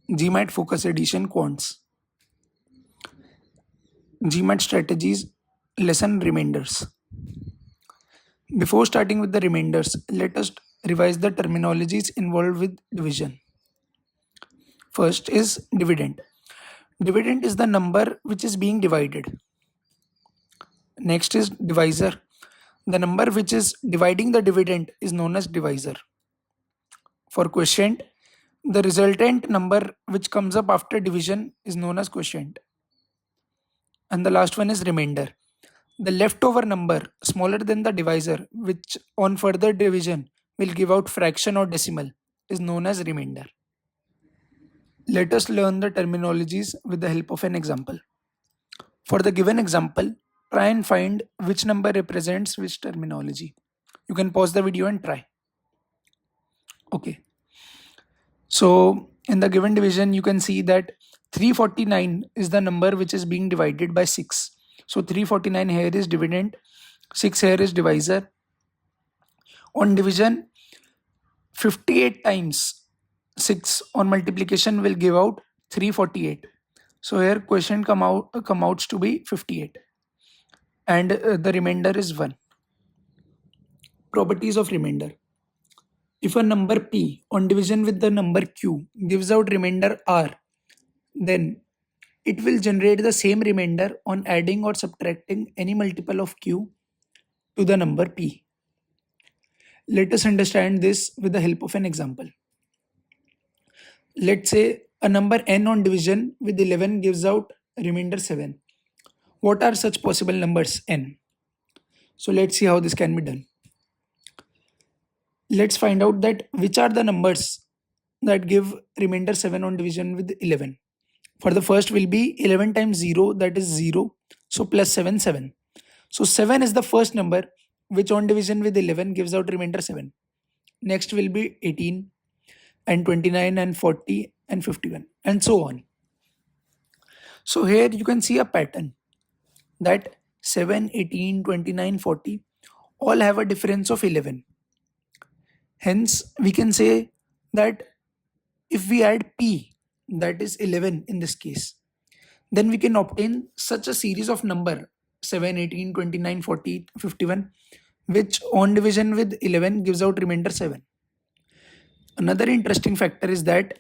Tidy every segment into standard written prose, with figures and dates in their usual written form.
GMAT Focus Edition QUANTS. GMAT Strategies Lesson Remainders. Before starting with the remainders, let us revise the terminologies involved with division. First is dividend. Dividend is the number which is being divided. Next is divisor. The number which is dividing the dividend is known as divisor. For quotient, the resultant number which comes up after division is known as quotient. And the last one is remainder. The leftover number smaller than the divisor, which on further division will give out fraction or decimal, is known as remainder. Let us learn the terminologies with the help of an example. For the given example, try and find which number represents which terminology. You can pause the video and try. Okay. So in the given division, you can see that 349 is the number which is being divided by 6. So 349 here is dividend, 6 here is divisor. On division, 58 times 6 on multiplication will give out 348. So here quotient comes to be 58 and the remainder is 1. Properties of remainder. If a number p on division with the number q gives out remainder r, then it will generate the same remainder on adding or subtracting any multiple of q to the number p. Let us understand this with the help of an example. Let's say a number n on division with 11 gives out remainder 7. What are such possible numbers n? So let's see how this can be done. Let's find out that which are the numbers that give remainder 7 on division with 11. For the first will be 11 times 0, that is 0. So plus 7, 7. So 7 is the first number which on division with 11 gives out remainder 7. Next will be 18 and 29 and 40 and 51 and so on. So here you can see a pattern that 7, 18, 29, 40 all have a difference of 11. Hence, we can say that if we add p, that is 11 in this case, then we can obtain such a series of number 7, 18, 29, 40, 51, which on division with 11 gives out remainder 7. Another interesting factor is that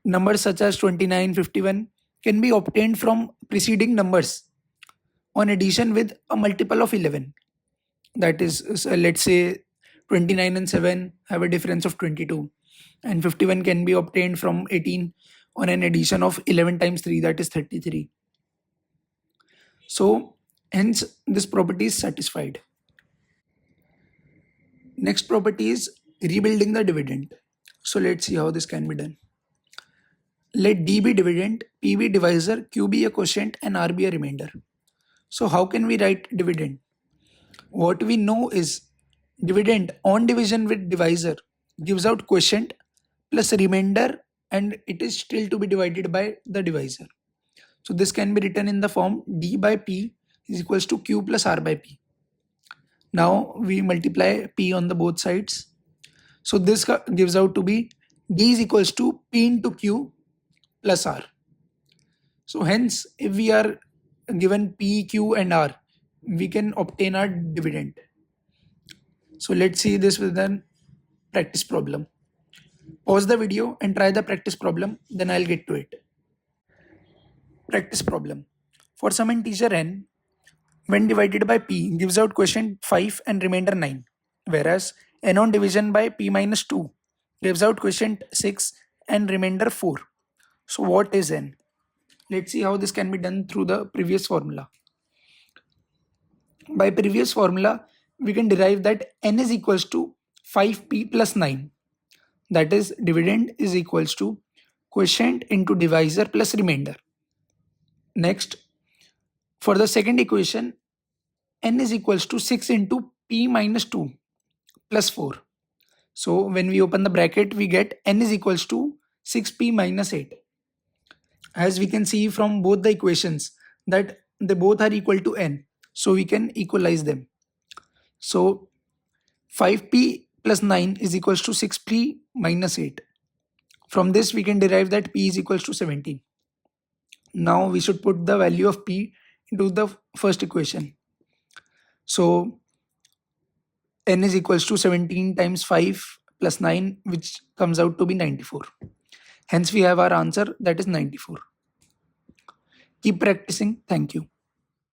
numbers such as 29, 51 can be obtained from preceding numbers on addition with a multiple of 11. That is, let's say 29 and 7 have a difference of 22 and 51 can be obtained from 18 on an addition of 11 times 3, that is 33. So hence this property is satisfied. Next property is rebuilding the dividend. So let's see how this can be done. Let D be dividend, P be divisor, Q be a quotient and R be a remainder. So how can we write dividend? What we know is dividend on division with divisor gives out quotient plus remainder and it is still to be divided by the divisor. So this can be written in the form D by P is equals to Q plus R by P. Now we multiply P on the both sides. So this gives out to be D is equals to P into Q plus R. So hence if we are given P, Q and R, we can obtain our dividend. So let's see this with a practice problem. Pause the video and try the practice problem, then I'll get to it. Practice problem. For some integer n, when divided by p gives out quotient 5 and remainder 9, whereas n on division by p minus 2 gives out quotient 6 and remainder 4. So what is n? Let's see how this can be done through the previous formula. By previous formula, we can derive that n is equals to 5p plus 9. That is, dividend is equals to quotient into divisor plus remainder. Next, for the second equation, n is equals to 6 into p minus 2 plus 4. So when we open the bracket, we get n is equals to 6p minus 8. As we can see from both the equations that they both are equal to n. So we can equalize them. So 5p plus 9 is equals to 6p minus 8. From this, we can derive that p is equals to 17. Now we should put the value of p into the first equation. So n is equals to 17 times 5 plus 9, which comes out to be 94. Hence, we have our answer, that is 94. Keep practicing. Thank you.